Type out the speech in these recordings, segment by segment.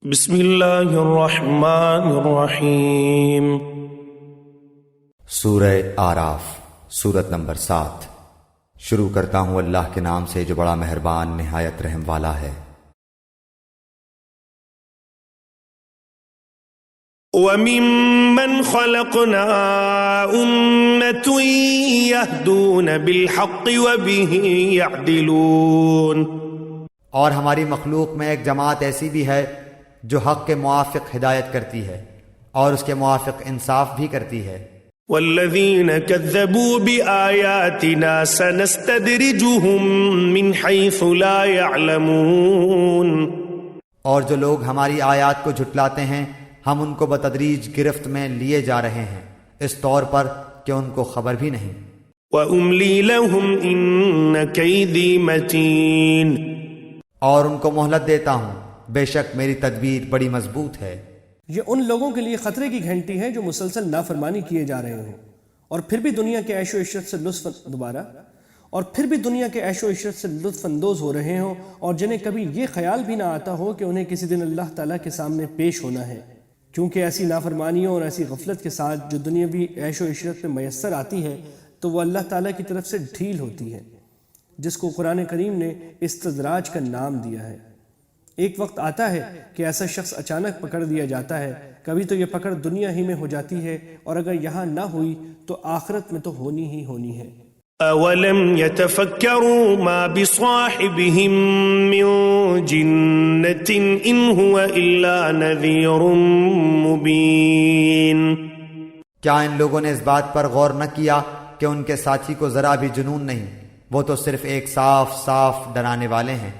بسم اللہ الرحمن الرحیم۔ سورہ آراف، سورت نمبر 7۔ شروع کرتا ہوں اللہ کے نام سے جو بڑا مہربان نہایت رحم والا ہے۔ وَمِمَّنْ خَلَقْنَا أُمَّةٌ يَهْدُونَ بِالْحَقِّ وَبِهِ يَعْدِلُونَ، اور ہماری مخلوق میں ایک جماعت ایسی بھی ہے جو حق کے موافق ہدایت کرتی ہے اور اس کے موافق انصاف بھی کرتی ہے۔ وَالَّذِينَ كَذَّبُوا بِآيَاتِنَا سَنَسْتَدْرِجُهُم مِّنْ حَيْثُ لَا يَعْلَمُونَ، اور جو لوگ ہماری آیات کو جھٹلاتے ہیں ہم ان کو بتدریج گرفت میں لیے جا رہے ہیں، اس طور پر کہ ان کو خبر بھی نہیں۔ وَأُمْلِي لَهُمْ إِنَّ كَيْدِي مَتِينٌ، اور ان کو مہلت دیتا ہوں، بے شک میری تدبیر بڑی مضبوط ہے۔ یہ ان لوگوں کے لیے خطرے کی گھنٹی ہے جو مسلسل نافرمانی کیے جا رہے ہوں اور پھر بھی دنیا کے عیش و عشرت سے لطف اندوز ہو رہے ہوں، اور جنہیں کبھی یہ خیال بھی نہ آتا ہو کہ انہیں کسی دن اللہ تعالیٰ کے سامنے پیش ہونا ہے، کیونکہ ایسی نافرمانیوں اور ایسی غفلت کے ساتھ جو دنیاوی عیش و عشرت میں میسر آتی ہے تو وہ اللہ تعالیٰ کی طرف سے ڈھیل ہوتی ہے، جس کو قرآن کریم نے استدراج کا نام دیا ہے۔ ایک وقت آتا ہے کہ ایسا شخص اچانک پکڑ دیا جاتا ہے، کبھی تو یہ پکڑ دنیا ہی میں ہو جاتی ہے، اور اگر یہاں نہ ہوئی تو آخرت میں تو ہونی ہی ہونی ہے۔ أَوَلَمْ يَتَفَكَّرُوا مَا بِصَاحِبِهِم مِّن جِنَّةٍ إِنْ هُوَ إِلَّا نَذِيرٌ مُّبِينٌ، کیا ان لوگوں نے اس بات پر غور نہ کیا کہ ان کے ساتھی کو ذرا بھی جنون نہیں، وہ تو صرف ایک صاف صاف ڈرانے والے ہیں۔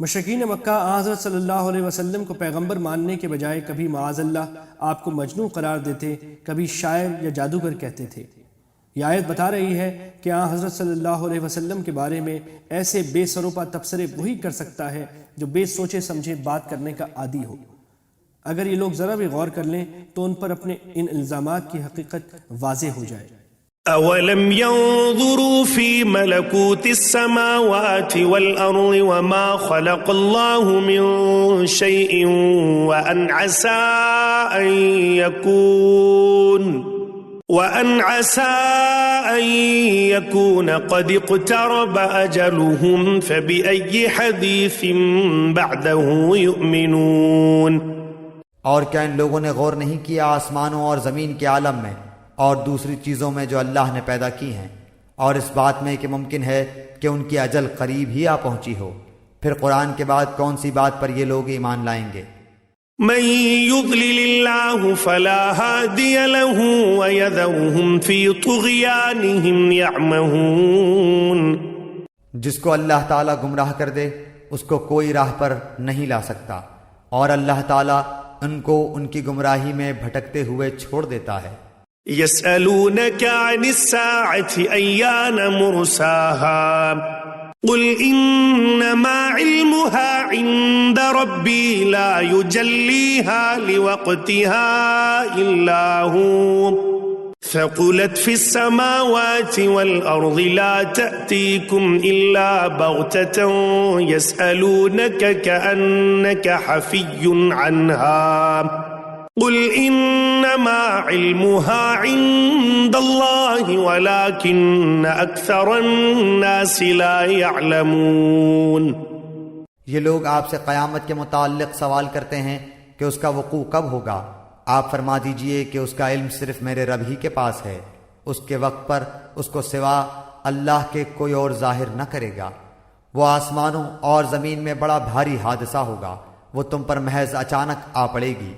مشرکین مکہ حضرت صلی اللہ علیہ وسلم کو پیغمبر ماننے کے بجائے کبھی معاذ اللہ آپ کو مجنون قرار دیتے، کبھی شاعر یا جادوگر کہتے تھے۔ یہ آیت بتا رہی ہے کہ حضرت صلی اللہ علیہ وسلم کے بارے میں ایسے بے سروپا تبصرے وہی کر سکتا ہے جو بے سوچے سمجھے بات کرنے کا عادی ہو۔ اگر یہ لوگ ذرا بھی غور کر لیں تو ان پر اپنے ان الزامات کی حقیقت واضح ہو جائے۔ أَوَلَمْ يَنظُرُوا فِي مَلَكُوتِ السَّمَاوَاتِ وَالْأَرْضِ وَمَا خَلَقَ اللَّهُ مِن شَيْءٍ وَأَنْ عَسَىٰ أَن يَكُونَ قَدِ اقْتَرَبَ أَجَلُهُمْ فَبِأَيِّ حَدِيثٍ بَعْدَهُ يُؤْمِنُونَ، اور کیا ان لوگوں نے غور نہیں کیا آسمانوں اور زمین کے عالم میں اور دوسری چیزوں میں جو اللہ نے پیدا کی ہیں، اور اس بات میں کہ ممکن ہے کہ ان کی اجل قریب ہی آ پہنچی ہو، پھر قرآن کے بعد کون سی بات پر یہ لوگ ایمان لائیں گے؟ من يضلل الله فلا هادي له ويذرهم في طغيانهم يعمهون، جس کو اللہ تعالیٰ گمراہ کر دے اس کو کوئی راہ پر نہیں لا سکتا، اور اللہ تعالیٰ ان کو ان کی گمراہی میں بھٹکتے ہوئے چھوڑ دیتا ہے۔ يسألونك عن الساعة أيان مرساها قل إنما علمها عند ربي لا يجليها لوقتها إلا هو ثقلت في السماوات والأرض لا تأتيكم إلا بغتة يسألونك كأنك حفي عنها قل انما علمها عند الله ولكن اکثر الناس لا يعلمون۔ یہ لوگ آپ سے قیامت کے متعلق سوال کرتے ہیں کہ اس کا وقوع کب ہوگا، آپ فرما دیجئے کہ اس کا علم صرف میرے رب ہی کے پاس ہے، اس کے وقت پر اس کو سوا اللہ کے کوئی اور ظاہر نہ کرے گا۔ وہ آسمانوں اور زمین میں بڑا بھاری حادثہ ہوگا، وہ تم پر محض اچانک آ پڑے گی۔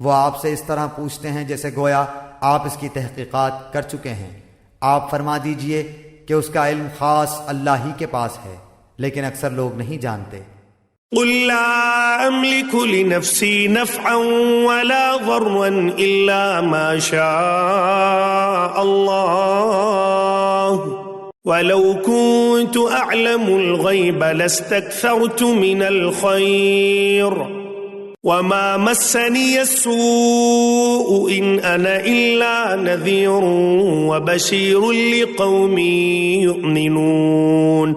وہ آپ سے اس طرح پوچھتے ہیں جیسے گویا آپ اس کی تحقیقات کر چکے ہیں، آپ فرما دیجئے کہ اس کا علم خاص اللہ ہی کے پاس ہے، لیکن اکثر لوگ نہیں جانتے۔ قل لا املك لنفسي نفعا ولا ضرا الا ما شاء الله ولو كنت اعلم الغيب لاستكثرت من الخير وما مسني السوء إن أنا إلا نذير وبشير لقوم يؤمنون۔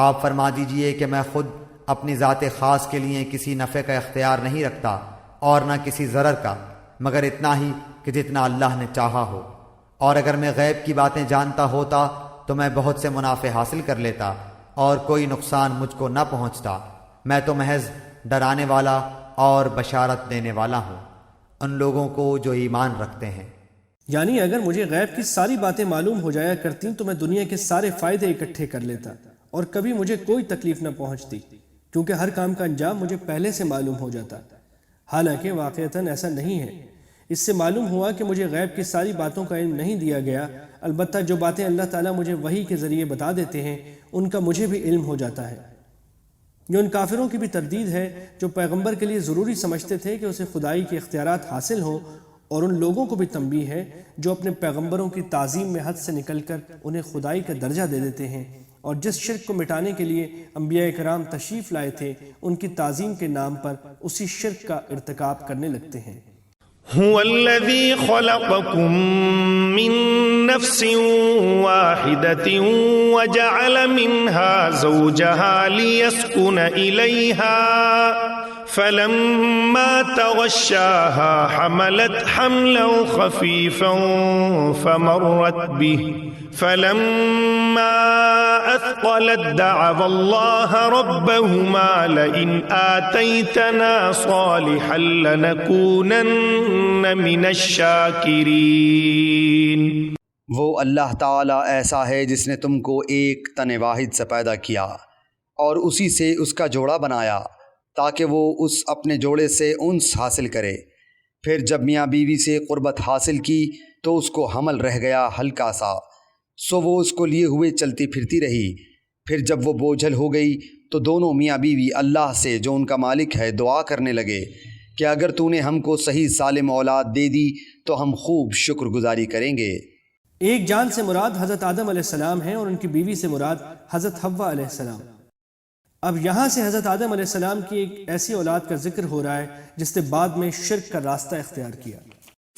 آپ فرما دیجئے کہ میں خود اپنی ذات خاص کے لیے کسی نفع کا اختیار نہیں رکھتا اور نہ کسی ضرر کا، مگر اتنا ہی کہ جتنا اللہ نے چاہا ہو۔ اور اگر میں غیب کی باتیں جانتا ہوتا تو میں بہت سے منافع حاصل کر لیتا اور کوئی نقصان مجھ کو نہ پہنچتا۔ میں تو محض ڈرانے والا اور بشارت دینے والا ہوں ان لوگوں کو جو ایمان رکھتے ہیں۔ یعنی اگر مجھے غیب کی ساری باتیں معلوم ہو جایا کرتیں تو میں دنیا کے سارے فائدے اکٹھے کر لیتا اور کبھی مجھے کوئی تکلیف نہ پہنچتی، کیونکہ ہر کام کا انجام مجھے پہلے سے معلوم ہو جاتا۔ حالانکہ واقعتاً ایسا نہیں ہے۔ اس سے معلوم ہوا کہ مجھے غیب کی ساری باتوں کا علم نہیں دیا گیا، البتہ جو باتیں اللہ تعالیٰ مجھے وحی کے ذریعے بتا دیتے ہیں ان کا مجھے بھی علم ہو جاتا ہے۔ یہ ان کافروں کی بھی تردید ہے جو پیغمبر کے لیے ضروری سمجھتے تھے کہ اسے خدائی کے اختیارات حاصل ہوں، اور ان لوگوں کو بھی تنبیہ ہے جو اپنے پیغمبروں کی تعظیم میں حد سے نکل کر انہیں خدائی کا درجہ دے دیتے ہیں، اور جس شرک کو مٹانے کے لیے انبیاء کرام تشریف لائے تھے ان کی تعظیم کے نام پر اسی شرک کا ارتکاب کرنے لگتے ہیں۔ هو الذي خلقكم من نفس واحدة وجعل منها زوجها ليسكن إليها فلما تغشاها حملت حملا خفيفا فمرت به فلما أثقلت دعوا الله ربهما لئن آتيتنا صالحا لنكونن من الشاكرين۔ وہ اللہ تعالیٰ ایسا ہے جس نے تم کو ایک تن واحد سے پیدا کیا اور اسی سے اس کا جوڑا بنایا تاکہ وہ اس اپنے جوڑے سے انس حاصل کرے۔ پھر جب میاں بیوی سے قربت حاصل کی تو اس کو حمل رہ گیا ہلکا سا، سو وہ اس کو لیے ہوئے چلتی پھرتی رہی۔ پھر جب وہ بوجھل ہو گئی تو دونوں میاں بیوی اللہ سے جو ان کا مالک ہے دعا کرنے لگے کہ اگر تو نے ہم کو صحیح سالم اولاد دے دی تو ہم خوب شکر گزاری کریں گے۔ ایک جان سے مراد حضرت آدم علیہ السلام ہیں اور ان کی بیوی سے مراد حضرت حوا علیہ السلام۔ اب یہاں سے حضرت آدم علیہ السلام کی ایک ایسی اولاد کا ذکر ہو رہا ہے جس نے بعد میں شرک کا راستہ اختیار کیا۔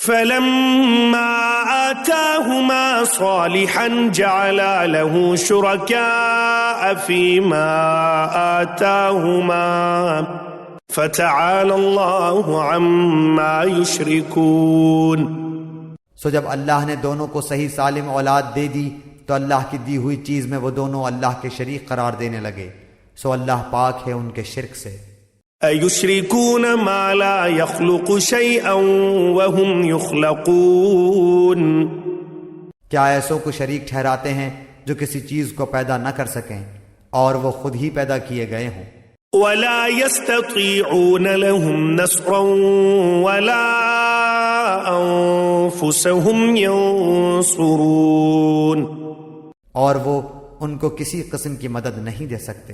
فلما آتاهما صالحا جعلا له شركاء فيما آتاهما فتعالى الله عما يشركون۔ سو جب اللہ نے دونوں کو صحیح سالم اولاد دے دی تو اللہ کی دی ہوئی چیز میں وہ دونوں اللہ کے شریک قرار دینے لگے، سو اللہ پاک ہے ان کے شرک سے۔ أَيُشْرِكُونَ مَا لَا يَخْلُقُ شَيْئًا وَهُمْ يُخْلَقُونَ۔ کیا ایسوں کو شریک ٹھہراتے ہیں جو کسی چیز کو پیدا نہ کر سکیں اور وہ خود ہی پیدا کیے گئے ہوں۔ وَلَا يَسْتَطِيعُونَ لَهُمْ نَصْرًا وَلَا أَنفُسَهُمْ يَنصُرُونَ۔ اور وہ ان کو کسی قسم کی مدد نہیں دے سکتے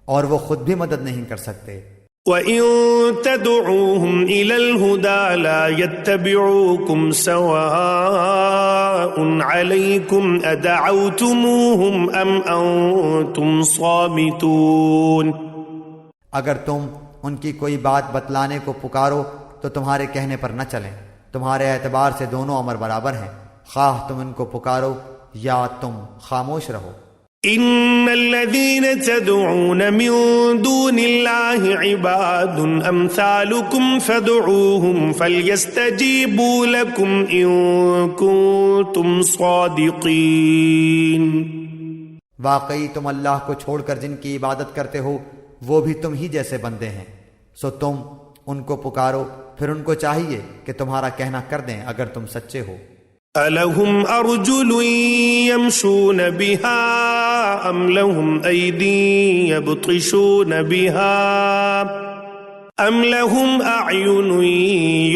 اور وہ خود بھی مدد نہیں کر سکتے۔ وَإِن تَدْعُوهُمْ إِلَى الْهُدَى لَا يَتَّبِعُوكُمْ سَوَاءٌ عَلَيْكُمْ أَدَعَوْتُمُوهُمْ أَمْ أَنْتُمْ صَامِتُونَ۔ اگر تم ان کی کوئی بات بتلانے کو پکارو تو تمہارے کہنے پر نہ چلیں، تمہارے اعتبار سے دونوں امر برابر ہیں، خواہ تم ان کو پکارو یا تم خاموش رہو۔ ان الذين تدعون من دون الله عباد امثالكم فادعوهم فليستجيبوا لكم ان كنتم صادقين۔ واقعی تم اللہ کو چھوڑ کر جن کی عبادت کرتے ہو وہ بھی تم ہی جیسے بندے ہیں، سو تم ان کو پکارو، پھر ان کو چاہیے کہ تمہارا کہنا کر دیں اگر تم سچے ہو۔ أَلَهُمْ أَرْجُلٌ يَمْشُونَ بِهَا أَمْ لَهُمْ أَيْدِي يَبْطِشُونَ بِهَا أَمْ لَهُمْ أَعْيُنٌ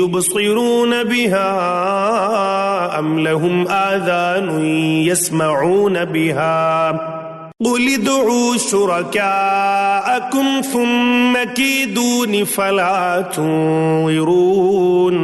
يُبْصِرُونَ بِهَا أَمْ لَهُمْ آذَانٌ يَسْمَعُونَ بِهَا قُلِ ادْعُوا شُرَكَاءَكُمْ ثُمَّ كِيدُونِ فَلَا تُنظِرُونَ۔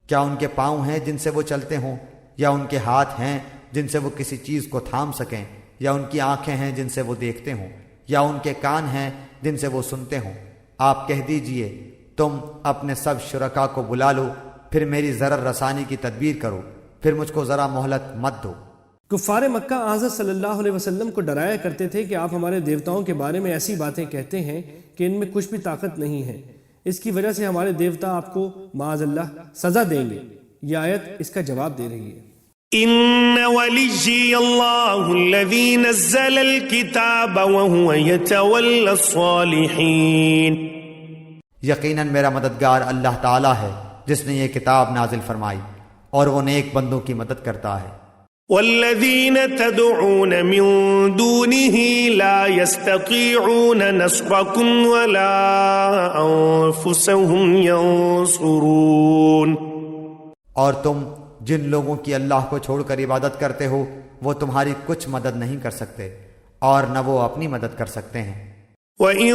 کیا ان کے پاؤں ہیں جن سے وہ چلتے ہوں، یا ان کے ہاتھ ہیں جن سے وہ کسی چیز کو تھام سکیں، یا ان کی آنکھیں ہیں جن سے وہ دیکھتے ہوں، یا ان کے کان ہیں جن سے وہ سنتے ہوں؟ آپ کہہ دیجئے تم اپنے سب شرکا کو بلا لو، پھر میری ضرر رسانی کی تدبیر کرو، پھر مجھ کو ذرا مہلت مت دو۔ کفار مکہ حضرت صلی اللہ علیہ وسلم کو ڈرایا کرتے تھے کہ آپ ہمارے دیوتاؤں کے بارے میں ایسی باتیں کہتے ہیں کہ ان میں کچھ بھی طاقت نہیں ہے، اس کی وجہ سے ہمارے دیوتا آپ کو معاذ اللہ سزا دیں گے۔ یہ آیت اس کا جواب دے رہی ہے۔ ان ولیجی اللہ الذی نزل الکتاب وهو یتولی الصالحین، یقیناً میرا مددگار اللہ تعالی ہے جس نے یہ کتاب نازل فرمائی اور وہ نیک بندوں کی مدد کرتا ہے۔ والذین تدعون من دونه لا يستطيعون نصركم ولا انفسهم ينصرون، اور تم جن لوگوں کی اللہ کو چھوڑ کر عبادت کرتے ہو وہ تمہاری کچھ مدد نہیں کر سکتے اور نہ وہ اپنی مدد کر سکتے ہیں۔ وَإِن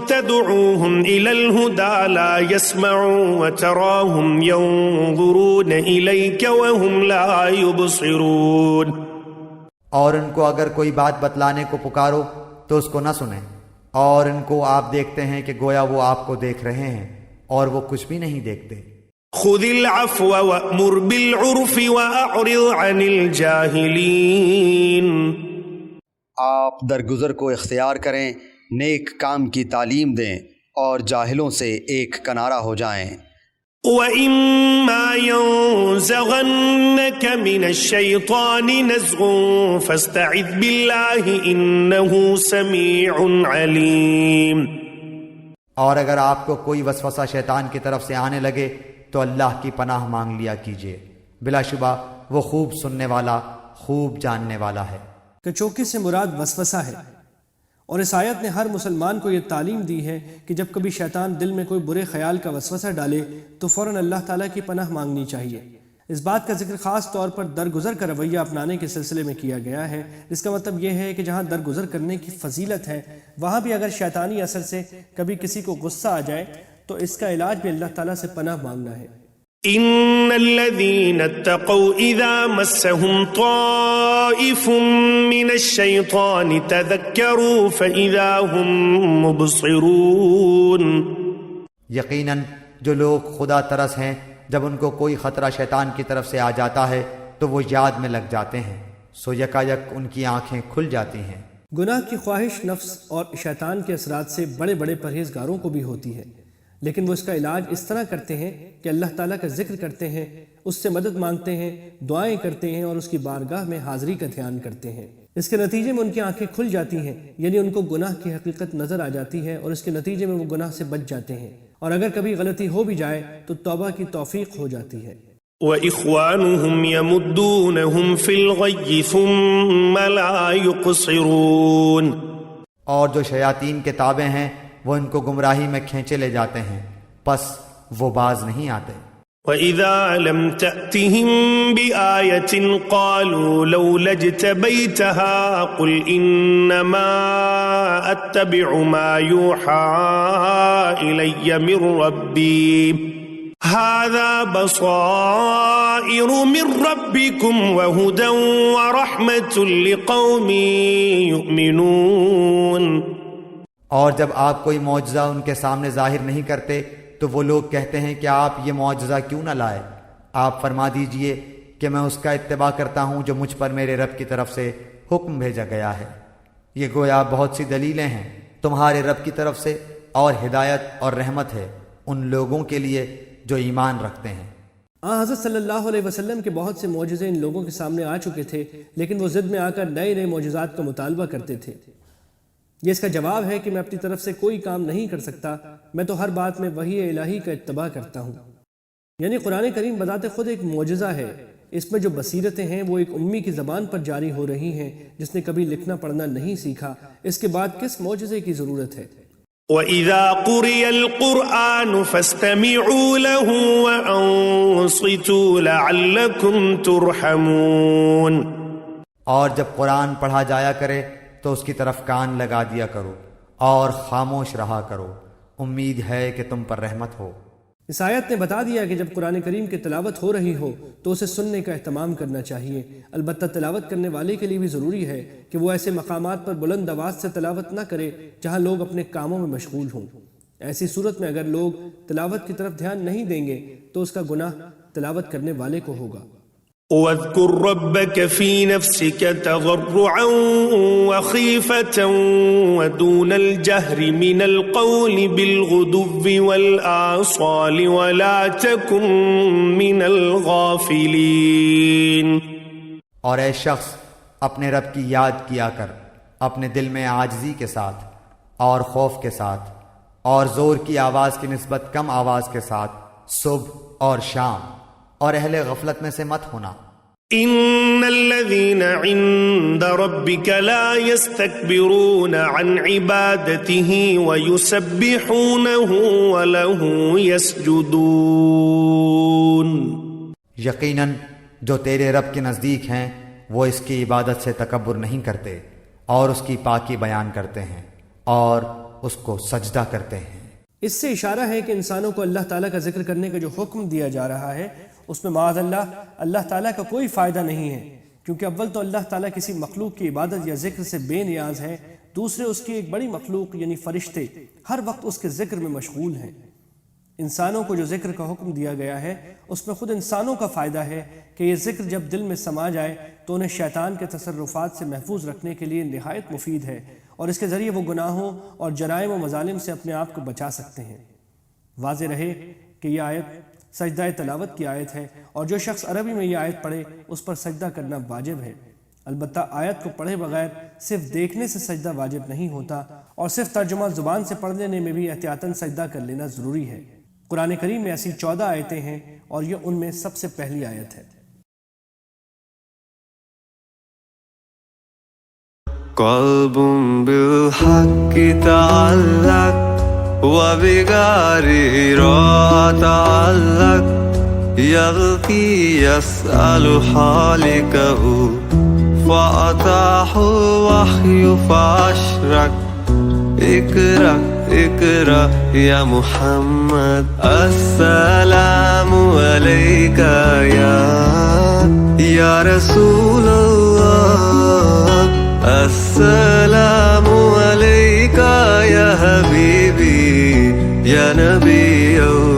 تَدْعُوهُمْ إِلَى الْهُدَى لَا يَسْمَعُوا وَتَرَاهُمْ يَنظُرُونَ إِلَيْكَ وَهُمْ لَا يُبْصِرُونَ، اور ان کو اگر کوئی بات بتلانے کو پکارو تو اس کو نہ سنیں، اور ان کو آپ دیکھتے ہیں کہ گویا وہ آپ کو دیکھ رہے ہیں اور وہ کچھ بھی نہیں دیکھتے۔ خُذِ الْعَفْوَ وَأْمُرْ بِالْعُرْفِ وَأَعْرِضْ عَنِ الْجَاهِلِينَ، آپ درگزر کو اختیار کریں، نیک کام کی تعلیم دیں اور جاہلوں سے ایک کنارہ ہو جائیں۔ وَإِمَّا يَنزَغَنَّكَ مِنَ الشَّيْطَانِ نَزْغٌ فَاسْتَعِذْ بِاللَّهِ إِنَّهُ سَمِيعٌ عَلِيمٌ، اور اگر آپ کو کوئی وسوسہ شیطان کی طرف سے آنے لگے تو اللہ کی پناہ مانگ لیا کیجیے، بلا شبہ وہ خوب سننے والا، خوب جاننے والا ہے۔ کچوکے سے مراد وسوسہ ہے، اور اس آیت نے ہر مسلمان کو یہ تعلیم دی ہے کہ جب کبھی شیطان دل میں کوئی برے خیال کا وسوسہ ڈالے تو فوراً اللہ تعالیٰ کی پناہ مانگنی چاہیے۔ اس بات کا ذکر خاص طور پر درگزر کا رویہ اپنانے کے سلسلے میں کیا گیا ہے، جس کا مطلب یہ ہے کہ جہاں درگزر کرنے کی فضیلت ہے وہاں بھی اگر شیطانی اثر سے کبھی کسی کو غصہ آ جائے تو اس کا علاج بھی اللہ تعالیٰ سے پناہ مانگنا ہے۔ ان الذين اتقوا اذا مسهم طائف من الشيطان تذكروا فاذا هم مبصرون، یقیناً جو لوگ خدا ترس ہیں جب ان کو کوئی خطرہ شیطان کی طرف سے آ جاتا ہے تو وہ یاد میں لگ جاتے ہیں، سو یکایک ان کی آنکھیں کھل جاتی ہیں۔ گناہ کی خواہش نفس اور شیطان کے اثرات سے بڑے بڑے پرہیزگاروں کو بھی ہوتی ہے، لیکن وہ اس کا علاج اس طرح کرتے ہیں کہ اللہ تعالیٰ کا ذکر کرتے ہیں، اس سے مدد مانگتے ہیں، دعائیں کرتے ہیں اور اس کی بارگاہ میں حاضری کا دھیان کرتے ہیں۔ اس کے نتیجے میں ان کی آنکھیں کھل جاتی ہیں، یعنی ان کو گناہ کی حقیقت نظر آ جاتی ہے اور اس کے نتیجے میں وہ گناہ سے بچ جاتے ہیں، اور اگر کبھی غلطی ہو بھی جائے تو توبہ کی توفیق ہو جاتی ہے۔ وَإِخْوَانُهُمْ يَمُدُّونَهُمْ فِي الْغَيِّ ثُمَّ لَا يُقْصِرُونَ، اور جو شیاطین کے تابع ہیں وہ ان کو گمراہی میں کھینچے لے جاتے ہیں، پس وہ باز نہیں آتے۔ وَإِذَا لَمْ تَأْتِهِمْ بِآيَةٍ قَالُوا لَوْلَا اجْتَبَيْتَهَا قُلْ إِنَّمَا أَتَّبِعُ مَا يُوحَىٰ إِلَيَّ مِن رَّبِّي هَٰذَا بَصَائِرُ مِن رَّبِّكُمْ وَهُدًى وَرَحْمَةٌ لِّقَوْمٍ يُؤْمِنُونَ، اور جب آپ کوئی معجزہ ان کے سامنے ظاہر نہیں کرتے تو وہ لوگ کہتے ہیں کہ آپ یہ معجزہ کیوں نہ لائے؟ آپ فرما دیجئے کہ میں اس کا اتباع کرتا ہوں جو مجھ پر میرے رب کی طرف سے حکم بھیجا گیا ہے۔ یہ گویا بہت سی دلیلیں ہیں تمہارے رب کی طرف سے، اور ہدایت اور رحمت ہے ان لوگوں کے لیے جو ایمان رکھتے ہیں۔ حضرت صلی اللہ علیہ وسلم کے بہت سے معجزے ان لوگوں کے سامنے آ چکے تھے، لیکن وہ ضد میں آ کر نئے نئے معجزات کا مطالبہ کرتے تھے۔ یہ اس کا جواب ہے کہ میں اپنی طرف سے کوئی کام نہیں کر سکتا، میں تو ہر بات میں وحی الہی کا اتباع کرتا ہوں۔ یعنی قرآن کریم بذات خود ایک معجزہ ہے، اس میں جو بصیرتیں ہیں وہ ایک امی کی زبان پر جاری ہو رہی ہیں جس نے کبھی لکھنا پڑھنا نہیں سیکھا، اس کے بعد کس معجزے کی ضرورت ہے؟ وَإِذَا قُرِئَ الْقُرْآنُ فَاسْتَمِعُوا لَهُ وَأَنصِتُوا لَعَلَّكُمْ تُرْحَمُونَ، اور جب قرآن پڑھا جایا کرے تو اس کی طرف کان لگا دیا کرو اور خاموش رہا کرو، امید ہے کہ تم پر رحمت ہو۔ اس آیت نے بتا دیا کہ جب قرآن کریم کی تلاوت ہو رہی ہو تو اسے سننے کا اہتمام کرنا چاہیے، البتہ تلاوت کرنے والے کے لیے بھی ضروری ہے کہ وہ ایسے مقامات پر بلند آواز سے تلاوت نہ کرے جہاں لوگ اپنے کاموں میں مشغول ہوں۔ ایسی صورت میں اگر لوگ تلاوت کی طرف دھیان نہیں دیں گے تو اس کا گناہ تلاوت کرنے والے کو ہوگا۔ واذكر ربك في نفسك تضرعا وخيفة ودون الجهر من القول بالغدو والآصال ولا تكن من الغافلين. اور اے شخص اپنے رب کی یاد کیا کر اپنے دل میں عاجزی کے ساتھ اور خوف کے ساتھ اور زور کی آواز کی نسبت کم آواز کے ساتھ صبح اور شام، اور اہل غفلت میں سے مت ہونا. ان الذين عند ربك لا يستكبرون عن عبادته ويسبحونه وله يسجدون. یقیناً جو تیرے رب کے نزدیک ہیں وہ اس کی عبادت سے تکبر نہیں کرتے اور اس کی پاکی بیان کرتے ہیں اور اس کو سجدہ کرتے ہیں. اس سے اشارہ ہے کہ انسانوں کو اللہ تعالیٰ کا ذکر کرنے کا جو حکم دیا جا رہا ہے اس میں معاذ اللہ تعالیٰ کا کوئی فائدہ نہیں ہے، کیونکہ اول تو اللہ تعالیٰ کسی مخلوق کی عبادت یا ذکر سے بے نیاز ہے، دوسرے اس کی ایک بڑی مخلوق یعنی فرشتے ہر وقت اس کے ذکر میں مشغول ہیں. انسانوں کو جو ذکر کا حکم دیا گیا ہے اس میں خود انسانوں کا فائدہ ہے کہ یہ ذکر جب دل میں سما جائے تو انہیں شیطان کے تصرفات سے محفوظ رکھنے کے لیے نہایت مفید ہے، اور اس کے ذریعے وہ گناہوں اور جرائم و مظالم سے اپنے آپ کو بچا سکتے ہیں. واضح رہے کہ یہ آیت سجدہ تلاوت کی آیت ہے، اور جو شخص عربی میں یہ آیت پڑھے اس پر سجدہ کرنا واجب ہے. البتہ آیت کو پڑھے بغیر صرف دیکھنے سے سجدہ واجب نہیں ہوتا، اور صرف ترجمہ زبان سے پڑھ لینے میں بھی احتیاطاً سجدہ کر لینا ضروری ہے. قرآن کریم میں ایسی 14 آیتیں ہیں اور یہ ان میں سب سے پہلی آیت ہے. قلب بالحق تعلق وبغير تعلق يغفي يسأل حالكه فأتاه الوحي فأشرك اقرأ اقرأ يا محمد السلام عليك يا رسول الله السلام عليك يا حبيبي يا نبي الله.